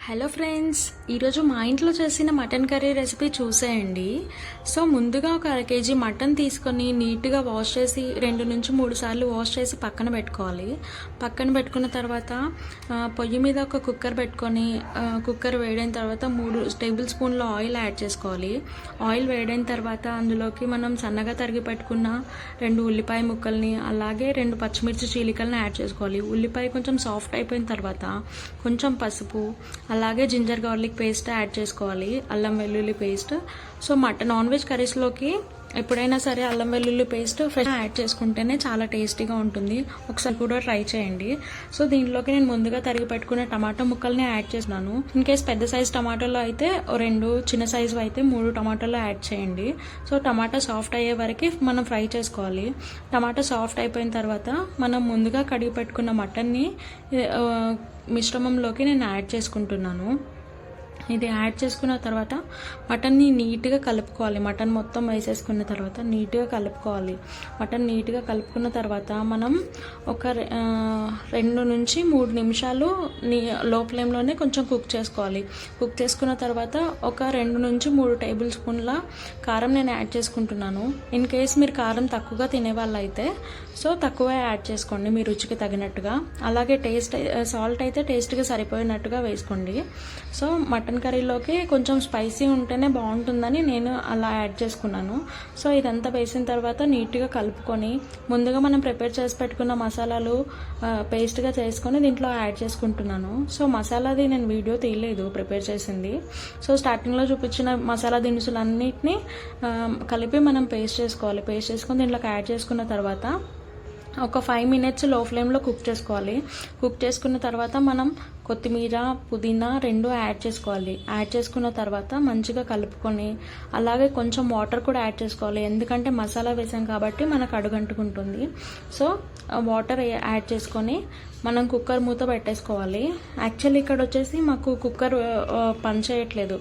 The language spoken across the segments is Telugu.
హలో ఫ్రెండ్స్, ఈరోజు మా ఇంట్లో చేసిన మటన్ కర్రీ రెసిపీ చూసేయండి. సో ముందుగా ఒక అర కేజీ మటన్ తీసుకొని నీట్గా వాష్ చేసి 2 నుంచి 3 సార్లు వాష్ చేసి పక్కన పెట్టుకోవాలి. పక్కన పెట్టుకున్న తర్వాత పొయ్యి మీద ఒక కుక్కర్ పెట్టుకొని కుక్కర్ వేడైన తర్వాత 3 టేబుల్ స్పూన్ల ఆయిల్ యాడ్ చేసుకోవాలి. ఆయిల్ వేడైన తర్వాత అందులోకి మనం సన్నగా తరిగి పెట్టుకున్న 2 ఉల్లిపాయ ముక్కల్ని అలాగే 2 పచ్చిమిర్చి చీలికల్ని యాడ్ చేసుకోవాలి. ఉల్లిపాయ కొంచెం సాఫ్ట్ అయిపోయిన తర్వాత కొంచెం పసుపు అలాగే జింజర్ గార్లిక్ పేస్ట్ యాడ్ చేసుకోవాలి, అల్లం వెల్లుల్లి పేస్ట్. సో నాన్ వెజ్ కర్రీస్లోకి ఎప్పుడైనా సరే అల్లం వెల్లుల్లి పేస్ట్ ఫ్రెష్ యాడ్ చేసుకుంటేనే చాలా టేస్టీగా ఉంటుంది. ఒకసారి కూడా ట్రై చేయండి. సో దీంట్లోకి నేను ముందుగా తరిగి పెట్టుకున్న టమాటా ముక్కల్ని యాడ్ చేస్తున్నాను. ఇన్ కేస్ పెద్ద సైజ్ టమాటాలు అయితే 2, చిన్న సైజు అయితే 3 టమాటాలు యాడ్ చేయండి. సో టమాటా సాఫ్ట్ అయ్యే వరకు మనం ఫ్రై చేసుకోవాలి. టమాటా సాఫ్ట్ అయిపోయిన తర్వాత మనం ముందుగా కడిగి పెట్టుకున్న మటన్ని మిశ్రమంలోకి నేను యాడ్ చేసుకుంటున్నాను. ఇది యాడ్ చేసుకున్న తర్వాత మటన్ని నీట్గా కలుపుకోవాలి. మటన్ మొత్తం వేసేసుకున్న తర్వాత నీట్గా కలుపుకోవాలి. మటన్ నీట్గా కలుపుకున్న తర్వాత మనం ఒక 2 నుంచి 3 నిమిషాలు లో ఫ్లేమ్లోనే కొంచెం కుక్ చేసుకోవాలి. కుక్ చేసుకున్న తర్వాత ఒక 2 నుంచి 3 టేబుల్ స్పూన్ల కారం నేను యాడ్ చేసుకుంటున్నాను. ఇన్ కేస్ మీరు కారం తక్కువగా తినేవాళ్ళు అయితే సో తక్కువ యాడ్ చేసుకోండి మీ రుచికి తగినట్టుగా. అలాగే సాల్ట్ అయితే టేస్ట్గా సరిపోయినట్టుగా వేసుకోండి. సో మటన్ కర్రీలోకి కొంచెం స్పైసీ ఉంటేనే బాగుంటుందని నేను అలా యాడ్ చేసుకున్నాను. సో ఇదంతా వేసిన తర్వాత నీట్గా కలుపుకొని ముందుగా మనం ప్రిపేర్ చేసి పెట్టుకున్న మసాలాలు పేస్ట్గా చేసుకొని దీంట్లో యాడ్ చేసుకుంటున్నాను. సో మసాలాది నేను వీడియో తీయలేదు ప్రిపేర్ చేసింది. సో స్టార్టింగ్లో చూపించిన మసాలా దినుసులన్నిటినీ కలిపి మనం పేస్ట్ చేసుకోవాలి. పేస్ట్ చేసుకొని దీంట్లోకి యాడ్ చేసుకున్న తర్వాత ఒక 5 మినిట్స్ లో ఫ్లేమ్లో కుక్ చేసుకోవాలి. కుక్ చేసుకున్న తర్వాత మనం కొత్తిమీర, పుదీనా 2 యాడ్ చేసుకోవాలి. యాడ్ చేసుకున్న తర్వాత మంచిగా కలుపుకొని అలాగే కొంచెం వాటర్ కూడా యాడ్ చేసుకోవాలి. ఎందుకంటే మసాలా వేసాం కాబట్టి మనకు అడుగంటుకుంటుంది. సో వాటర్ యాడ్ చేసుకొని మనం కుక్కర్ మూత పెట్టేసుకోవాలి. యాక్చువల్లీ ఇక్కడ వచ్చేసి మాకు కుక్కర్ పని చేయట్లేదు,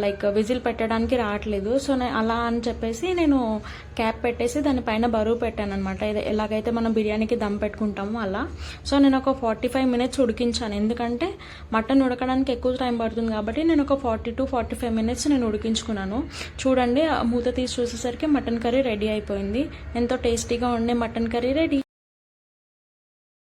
లైక్ విజిల్ పెట్టడానికి రావట్లేదు. సో అలా అని చెప్పేసి నేను క్యాప్ పెట్టేసి దానిపైన బరువు పెట్టాను అనమాట. ఎలాగైతే మనం బిర్యానీకి దమ్ పెట్టుకుంటామో అలా. సో నేను ఒక 45 మినిట్స్ ఉడికించాను. ఎందుకంటే మటన్ ఉడకడానికి ఎక్కువ టైం పడుతుంది కాబట్టి నేను ఒక 40 to 45 మినిట్స్ నేను ఉడికించుకున్నాను. చూడండి, మూత తీసి చూసేసరికి మటన్ కర్రీ రెడీ అయిపోయింది. ఎంతో టేస్టీగా ఉండే మటన్ కర్రీ రెడీ.